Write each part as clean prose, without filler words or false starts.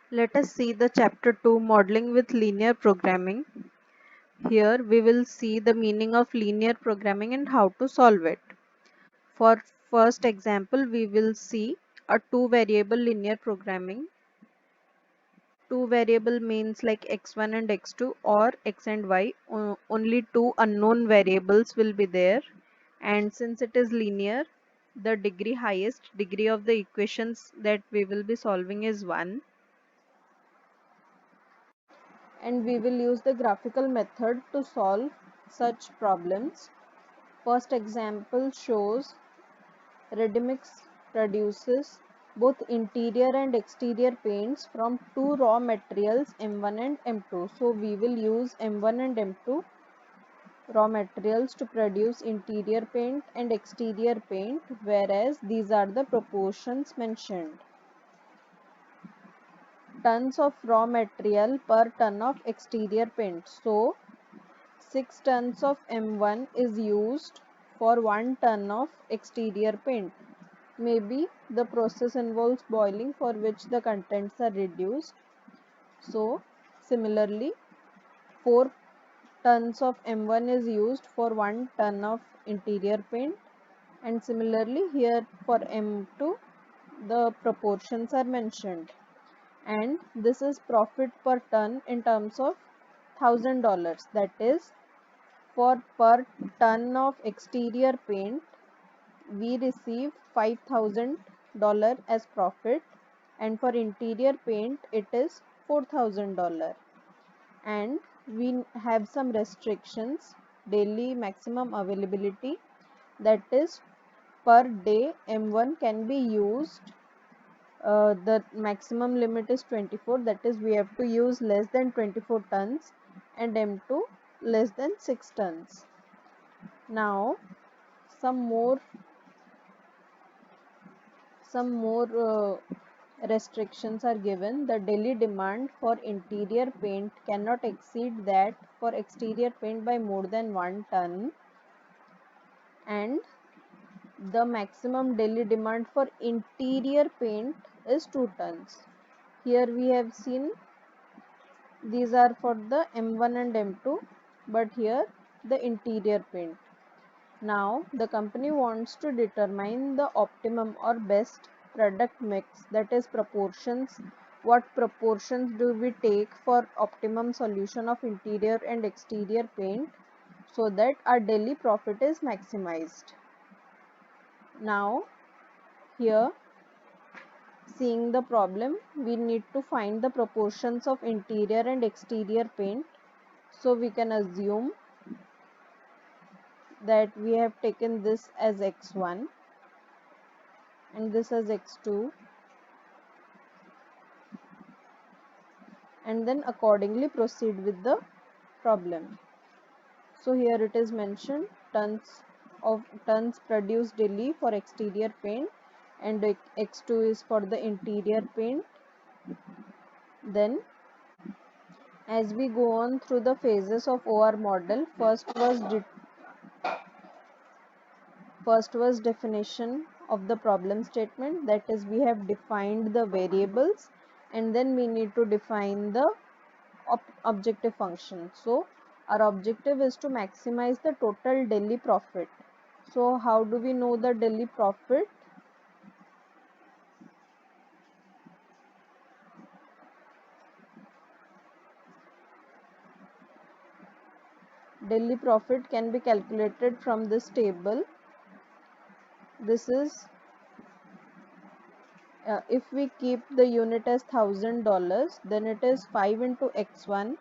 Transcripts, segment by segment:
Let us see the chapter 2 modeling with linear programming. Here we will see the meaning of linear programming and how to solve it. For first example, we will see a two variable linear programming. Two variable means like x1 and x2 or x and y. Only two unknown variables will be there, and since it is linear, the highest degree of the equations that we will be solving is 1. And we will use the graphical method to solve such problems. First example shows Readymix produces both interior and exterior paints from two raw materials M1 and M2. So we will use M1 and M2 raw materials to produce interior paint and exterior paint, whereas these are the proportions mentioned. Tons of raw material per ton of exterior paint. So 6 tons of M1 is used for 1 ton of exterior paint. Maybe the process involves boiling, for which the contents are reduced. So similarly, 4 tons of M1 is used for 1 ton of interior paint, and similarly here for M2 the proportions are mentioned, and this is profit per ton in terms of $1,000. That is, for per ton of exterior paint, we receive $5,000 as profit, and for interior paint it is $4,000. And we have some restrictions: daily maximum availability, that is, per day M1 can be used. The maximum limit is 24, that is, we have to use less than 24 tons, and M2 less than 6 tons. Now some more restrictions are given. The daily demand for interior paint cannot exceed that for exterior paint by more than 1 ton, and the maximum daily demand for interior paint is 2 tons. Here we have seen these are for the M1 and M2, but here the interior paint. Now the company wants to determine the optimum or best product mix, that is proportions. What proportions do we take for optimum solution of interior and exterior paint so that our daily profit is maximized? Now here, seeing the problem, we need to find the proportions of interior and exterior paint. So we can assume that we have taken this as x1 and this as x2, and then accordingly proceed with the problem. So here it is mentioned tons produced daily for exterior paint, and x2 is for the interior paint. Then as we go on through the phases of OR model, first was definition of the problem statement, that is, we have defined the variables, and then we need to define the objective function. So our objective is to maximize the total daily profit. So how do we know the daily profit? Daily profit can be calculated from this table. This is if we keep the unit as $1,000, then it is 5 into x1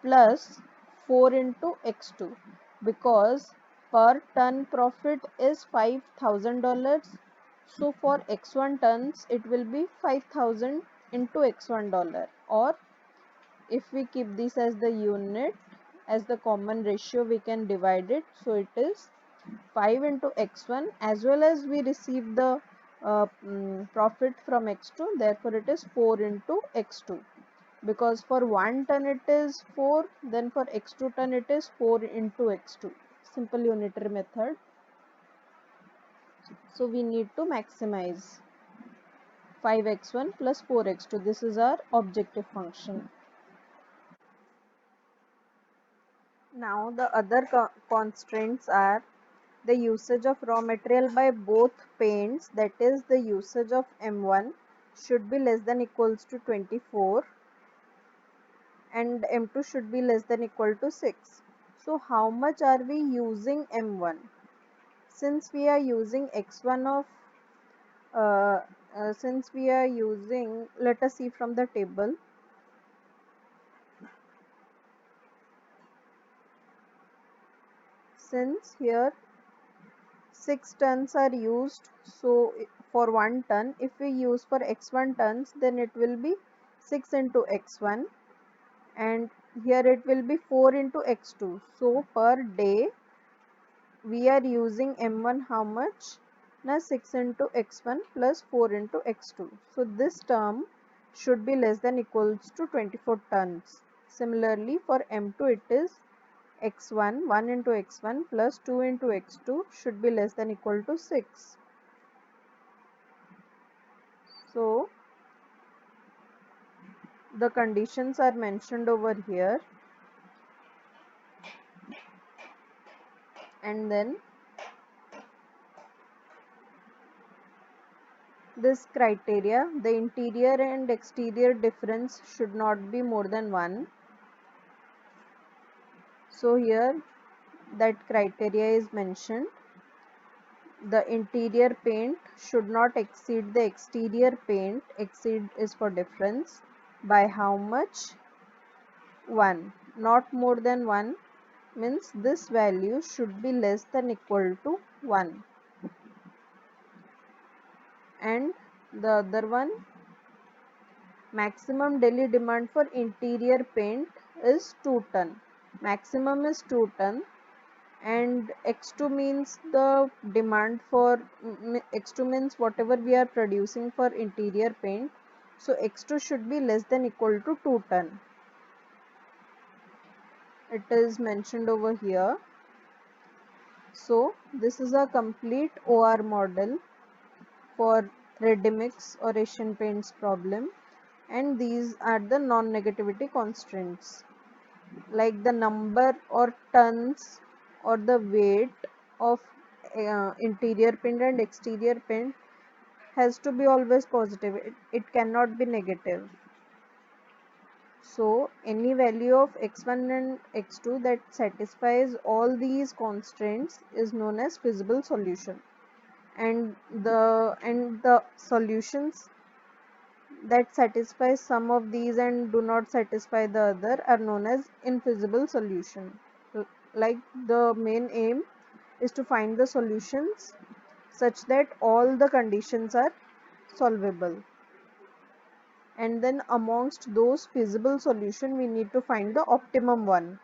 plus 4 into x2, because per ton profit is $5,000. So for x1 tons it will be 5,000 into x1 or if we keep this as the unit, as the common ratio, we can divide it. So it is 5 into x1, as well as we receive the profit from x2, therefore it is 4 into x2, because for 1 ton it is 4, then for x2 ton it is 4 into x2, simple unitary method. So we need to maximize. 5x1 plus 4x2. This is our objective function. Now the other constraints are the usage of raw material by both paints, that is the usage of M1 should be less than equals to 24 and M2 should be less than equal to 6. So how much are we using M1? Since we are using x1 of since we are using, let us see from the table. Since here 6 tons are used, so for 1 ton, if we use for x1 tons, then it will be 6 into x1 and here it will be 4 into x2. So per day we are using M1 how much? Now 6 into x1 plus 4 into x2. So this term should be less than equals to 24 tons. Similarly for M2 it is x1, 1 into x1 plus 2 into x2 should be less than equal to 6. So the conditions are mentioned over here, and then this criteria, the interior and exterior difference should not be more than 1. So here that criteria is mentioned. The interior paint should not exceed the exterior paint, exceed is for difference, by how much? 1. Not more than 1 means this value should be less than equal to 1. And the other one, maximum daily demand for interior paint is 2 ton. Maximum is 2 ton and x2 means the demand for x2 means whatever we are producing for interior paint. So x2 should be less than equal to 2 ton. It is mentioned over here. So this is a complete OR model for ready mix or Asian Paints problem, and these are the non-negativity constraints, like the number or tons or the weight of interior paint and exterior paint has to be always positive. It cannot be negative. So any value of x1 and x2 that satisfies all these constraints is known as feasible solution, and the solutions that satisfy some of these and do not satisfy the other are known as infeasible solution. Like the main aim is to find the solutions such that all the conditions are solvable, and then amongst those feasible solution we need to find the optimum one.